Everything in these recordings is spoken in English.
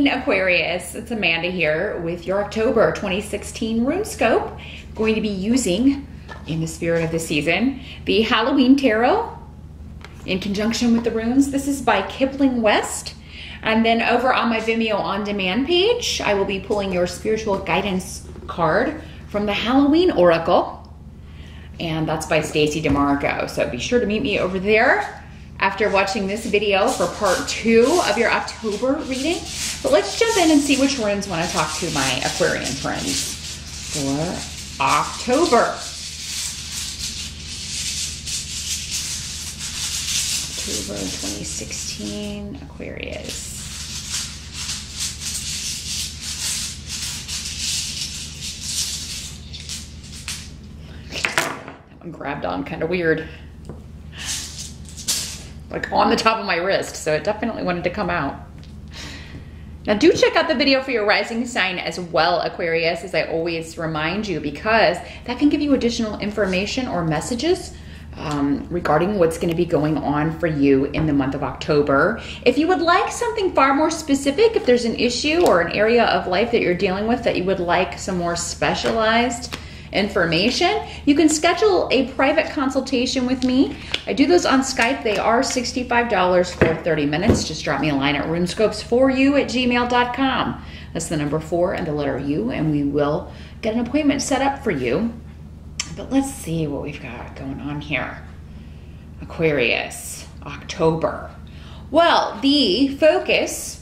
evening, Aquarius. It's Amanda here with your October 2016 Runescope. Going to be using, in the spirit of the season, the Halloween Tarot in conjunction with the runes. This is by Kipling West. And then over on my Vimeo On Demand page, I will be pulling your spiritual guidance card from the Halloween Oracle. And that's by Stacey DeMarco. So be sure to meet me over there after watching this video for part 2 of your October reading. But let's jump in and see which runes want to talk to my Aquarian friends for October. October 2016, Aquarius. That one grabbed on kind of weird. Like on the top of my wrist, so it definitely wanted to come out. Now do check out the video for your rising sign as well, Aquarius, as I always remind you, because that can give you additional information or messages regarding what's going to be going on for you in the month of October. If you would like something far more specific, if there's an issue or an area of life that you're dealing with that you would like some more specialized information, you can schedule a private consultation with me. I do those on Skype. They are $65 for 30 minutes. Just drop me a line at runescopes4u@gmail.com. That's the number 4 and the letter U, and we will get an appointment set up for you. But let's see what we've got going on here. Aquarius, October. Well, the focus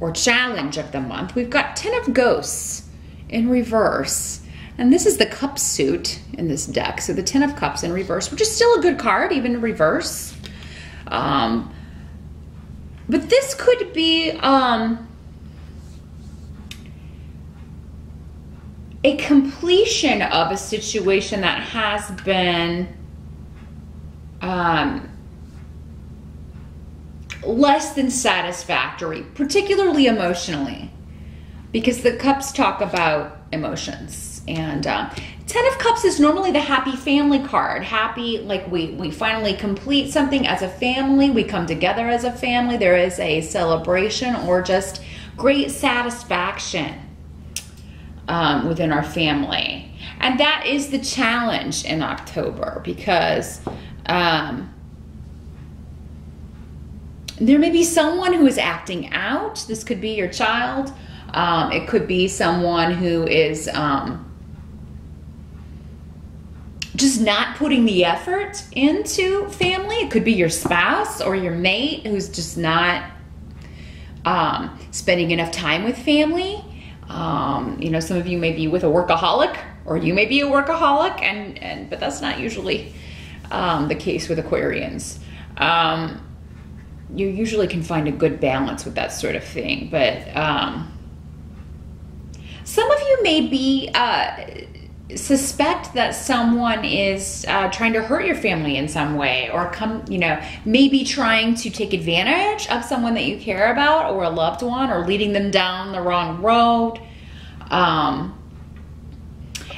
or challenge of the month, we've got 10 of Ghosts in reverse, and this is the cup suit in this deck, so the 10 of Cups in reverse, which is still a good card even in reverse, but this could be a completion of a situation that has been less than satisfactory, particularly emotionally, because the cups talk about emotions. And 10 of Cups is normally the happy family card. Happy, like we finally complete something as a family. We come together as a family. There is a celebration or just great satisfaction within our family. And that is the challenge in October, because there may be someone who is acting out. This could be your child. It could be someone who is just not putting the effort into family. It could be your spouse or your mate who's just not spending enough time with family. You know, some of you may be with a workaholic, or you may be a workaholic, but that's not usually the case with Aquarians. You usually can find a good balance with that sort of thing, but some of you may be suspect that someone is trying to hurt your family in some way, or maybe trying to take advantage of someone that you care about, or a loved one, or leading them down the wrong road.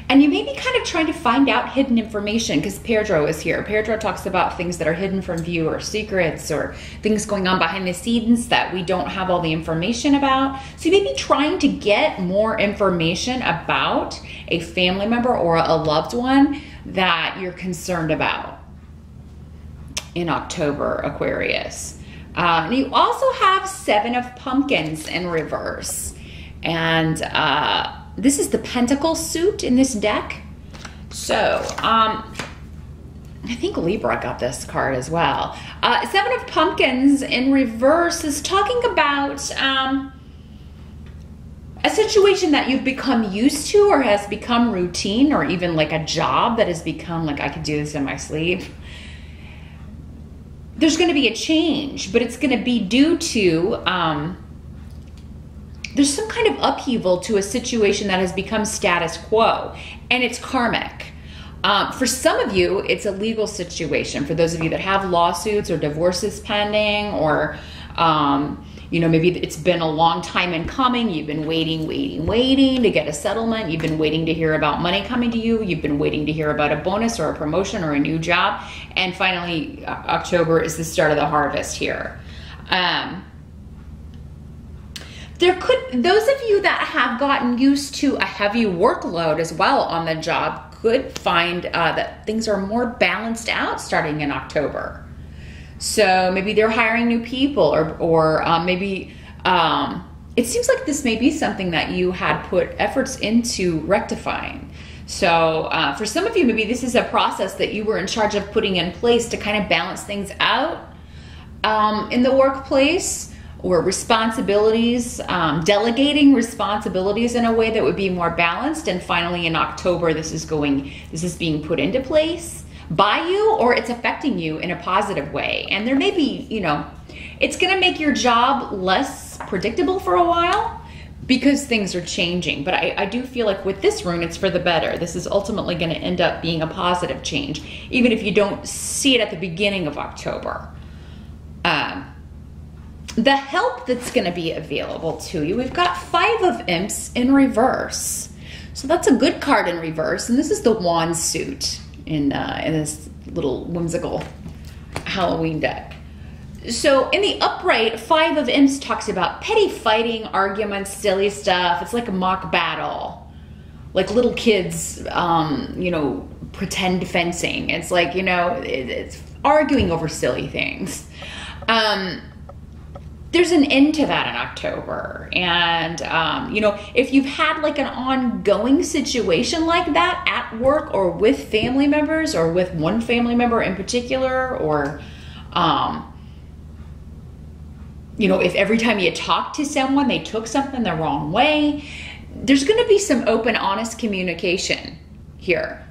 And you may be kind of trying to find out hidden information, because Pedro is here. Pedro talks about things that are hidden from view, or secrets, or things going on behind the scenes that we don't have all the information about. So you may be trying to get more information about a family member or a loved one that you're concerned about in October, Aquarius. You also have 7 of Pumpkins in reverse. And this is the Pentacle suit in this deck. So, I think Libra got this card as well. 7 of Pumpkins in reverse is talking about a situation that you've become used to, or has become routine, or even like a job that has become like, I could do this in my sleep. There's going to be a change, but it's going to be due to there's some kind of upheaval to a situation that has become status quo, and it's karmic. For some of you, it's a legal situation. For those of you that have lawsuits or divorces pending, or maybe it's been a long time in coming. You've been waiting to get a settlement. You've been waiting to hear about money coming to you. You've been waiting to hear about a bonus or a promotion or a new job. And finally, October is the start of the harvest here. Those of you that have gotten used to a heavy workload as well on the job could find that things are more balanced out starting in October. So maybe they're hiring new people, or maybe it seems like this may be something that you had put efforts into rectifying. So for some of you, maybe this is a process that you were in charge of putting in place to kind of balance things out in the workplace, or responsibilities, delegating responsibilities in a way that would be more balanced. And finally in October, this is being put into place by you, or it's affecting you in a positive way. And there may be, it's gonna make your job less predictable for a while because things are changing. But I do feel like with this rune, it's for the better. This is ultimately gonna end up being a positive change, even if you don't see it at the beginning of October. The help that's going to be available to you, we've got 5 of Imps in reverse. So that's a good card in reverse. And this is the wand suit in this little whimsical Halloween deck. So in the upright, 5 of Imps talks about petty fighting, arguments, silly stuff. It's like a mock battle. Like little kids, pretend fencing. It's like, it's arguing over silly things. There's an end to that in October. And, if you've had like an ongoing situation like that at work or with family members, or with one family member in particular, or, if every time you talk to someone, they took something the wrong way, there's going to be some open, honest communication here.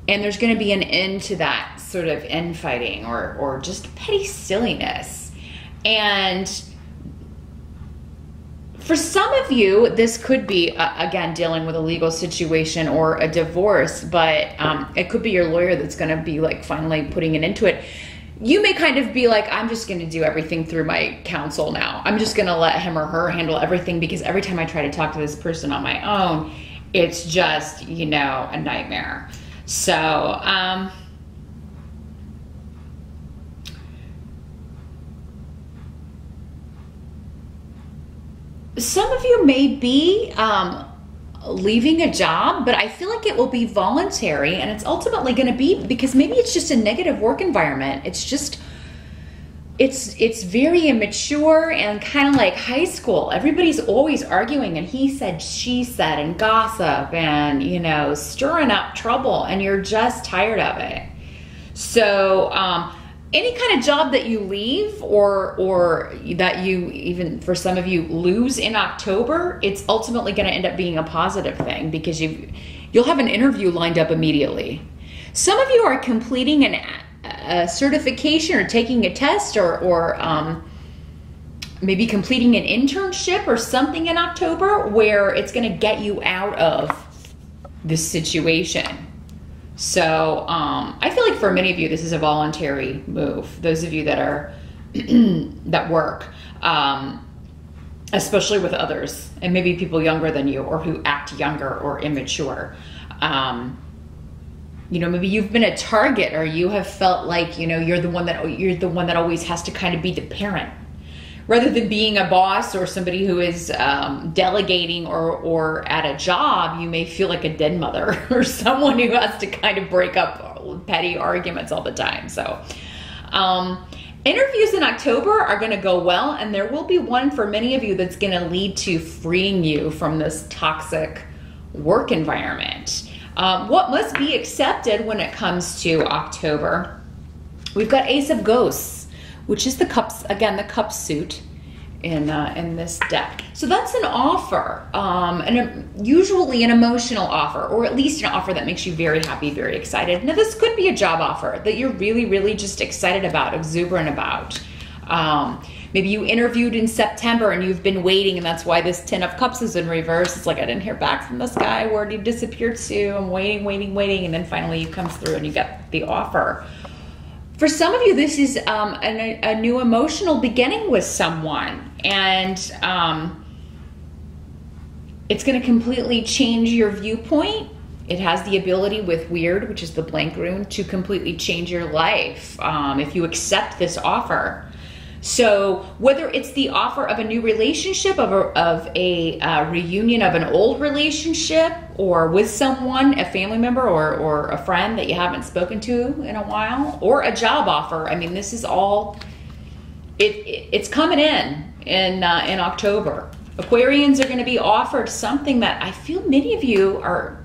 And there's going to be an end to that sort of infighting or just petty silliness. And for some of you, this could be, again, dealing with a legal situation or a divorce, but it could be your lawyer that's going to be like finally putting an end to it. You may kind of be like, I'm just going to do everything through my counsel now. I'm just going to let him or her handle everything, because every time I try to talk to this person on my own, it's just, a nightmare. So, some of you may be leaving a job, but I feel like it will be voluntary, and it's ultimately going to be because maybe it's just a negative work environment. It's very immature and kind of like high school. Everybody's always arguing and he said, she said, and gossip and, stirring up trouble, and you're just tired of it. So, any kind of job that you leave or that you, even for some of you, lose in October, it's ultimately going to end up being a positive thing, because you'll have an interview lined up immediately. Some of you are completing a certification or taking a test or maybe completing an internship or something in October where it's going to get you out of this situation. So I feel like for many of you, this is a voluntary move. Those of you that are that work, especially with others, and maybe people younger than you or who act younger or immature. Maybe you've been a target, or you have felt like you're the one that always has to kind of be the parent, rather than being a boss or somebody who is delegating or at a job. You may feel like a dead mother or someone who has to kind of break up petty arguments all the time. So interviews in October are going to go well, and there will be one for many of you that's going to lead to freeing you from this toxic work environment. What must be accepted when it comes to October? We've got Ace of Ghosts, which is the cups, again, the cup suit in this deck. So that's an offer, usually an emotional offer, or at least an offer that makes you very happy, very excited. Now this could be a job offer that you're really, really just excited about, exuberant about. Maybe you interviewed in September and you've been waiting, and that's why this 10 of Cups is in reverse. It's like, I didn't hear back from this guy. Where'd he disappear to? I'm waiting. And then finally you come through and you get the offer. For some of you, this is a new emotional beginning with someone, and it's going to completely change your viewpoint. It has the ability with Weird, which is the blank rune, to completely change your life if you accept this offer. So whether it's the offer of a new relationship, of a reunion of an old relationship, or with someone, a family member or a friend that you haven't spoken to in a while, or a job offer. I mean, this is all, it's coming in October. Aquarians are going to be offered something that I feel many of you are,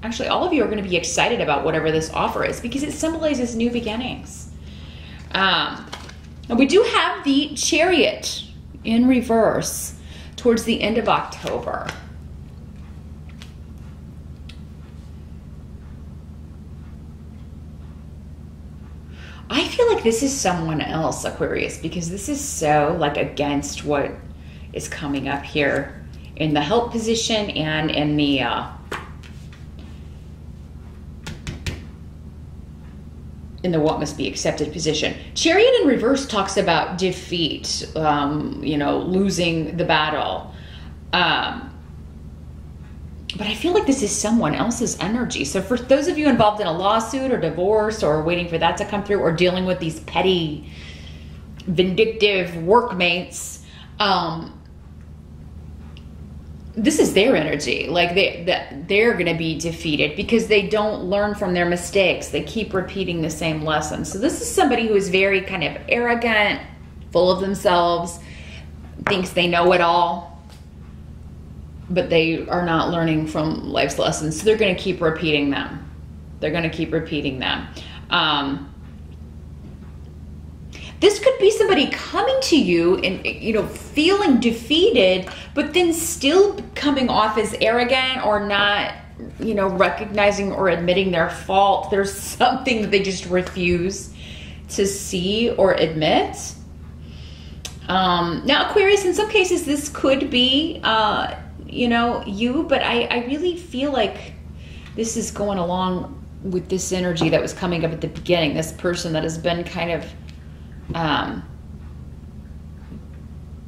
actually all of you are going to be excited about whatever this offer is, because it symbolizes new beginnings. And we do have the Chariot in reverse towards the end of October. I feel like this is someone else, Aquarius, because this is so like against what is coming up here in the help position and in the what must be accepted position. Chariot in reverse talks about defeat, you know, losing the battle. But I feel like this is someone else's energy. So for those of you involved in a lawsuit or divorce or waiting for that to come through, or dealing with these petty, vindictive workmates, this is their energy. Like they're going to be defeated because they don't learn from their mistakes. They keep repeating the same lesson. So this is somebody who is very kind of arrogant, full of themselves, thinks they know it all, but they are not learning from life's lessons. So they're going to keep repeating them. They're going to keep repeating them. This could be somebody coming to you and, you know, feeling defeated, but then still coming off as arrogant or not, you know, recognizing or admitting their fault. There's something that they just refuse to see or admit. Now, Aquarius, in some cases, this could be, you know, you, but I really feel like this is going along with this energy that was coming up at the beginning. This person that has been kind of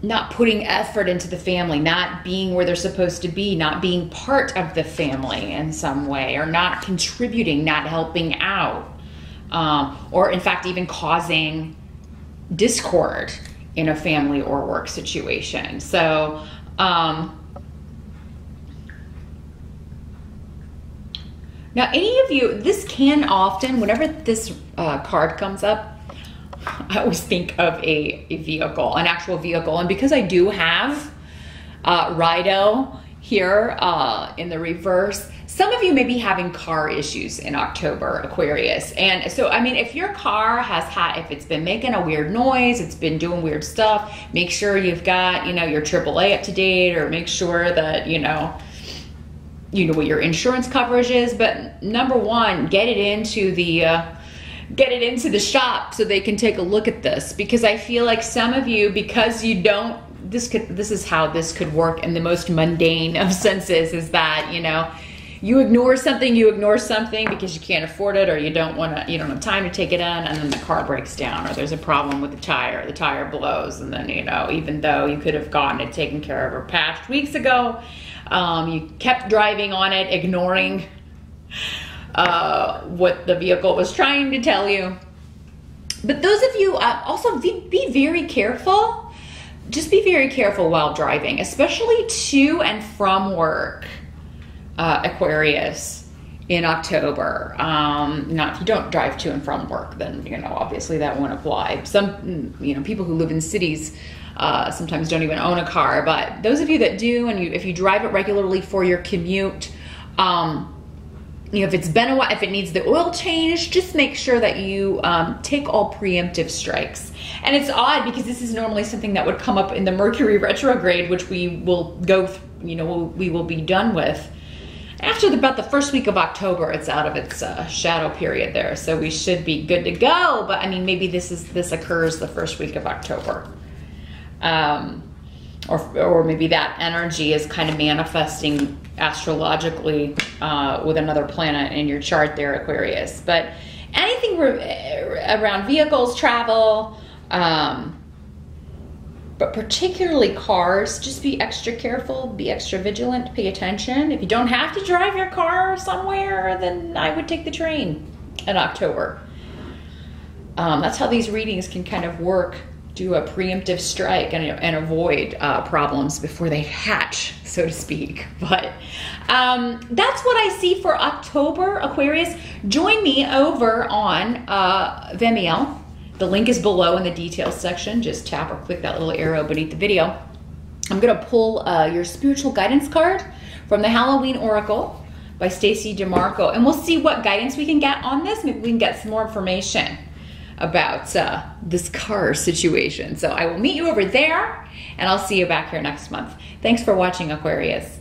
not putting effort into the family, not being where they're supposed to be, not being part of the family in some way, or not contributing, not helping out, or in fact even causing discord in a family or work situation. So now any of you, this can often, whenever this card comes up, I always think of a vehicle, an actual vehicle. And because I do have Rido here in the reverse, some of you may be having car issues in October, Aquarius. And so, I mean, if your car has had, if it's been making a weird noise, it's been doing weird stuff, make sure you've got, you know, your AAA up to date, or make sure that, you know what your insurance coverage is. But number one, get it into the shop so they can take a look at this, because I feel like some of you, because you don't, this is how this could work in the most mundane of senses, is that, you know, you ignore something because you can't afford it, or you don't have time to take it in, and then the car breaks down, or there's a problem with the tire blows, and then, you know, even though you could have gotten it taken care of or patched weeks ago, you kept driving on it, ignoring what the vehicle was trying to tell you. But those of you also be very careful. Just be very careful while driving, especially to and from work, Aquarius, in October. Now, if you don't drive to and from work, then, you know, obviously that won't apply. Some, you know, people who live in cities sometimes don't even own a car. But those of you that do, and if you drive it regularly for your commute, you know, if it's been a while, if it needs the oil change, just make sure that you take all preemptive strikes. And it's odd because this is normally something that would come up in the Mercury retrograde, which we will we will be done with after about the first week of October. It's out of its shadow period there, so we should be good to go. But I mean, maybe this occurs the first week of October. Or maybe that energy is kind of manifesting astrologically with another planet in your chart there, Aquarius. But anything around vehicles, travel, but particularly cars, just be extra careful, be extra vigilant, pay attention. If you don't have to drive your car somewhere, then I would take the train in October. That's how these readings can kind of work do a preemptive strike and avoid problems before they hatch, so to speak. But that's what I see for October, Aquarius. Join me over on Vimeo. The link is below in the details section. Just tap or click that little arrow beneath the video. I'm going to pull your spiritual guidance card from the Halloween Oracle by Stacey DeMarco, and we'll see what guidance we can get on this. Maybe we can get some more information about this car situation. So I will meet you over there, and I'll see you back here next month. Thanks for watching, Aquarius.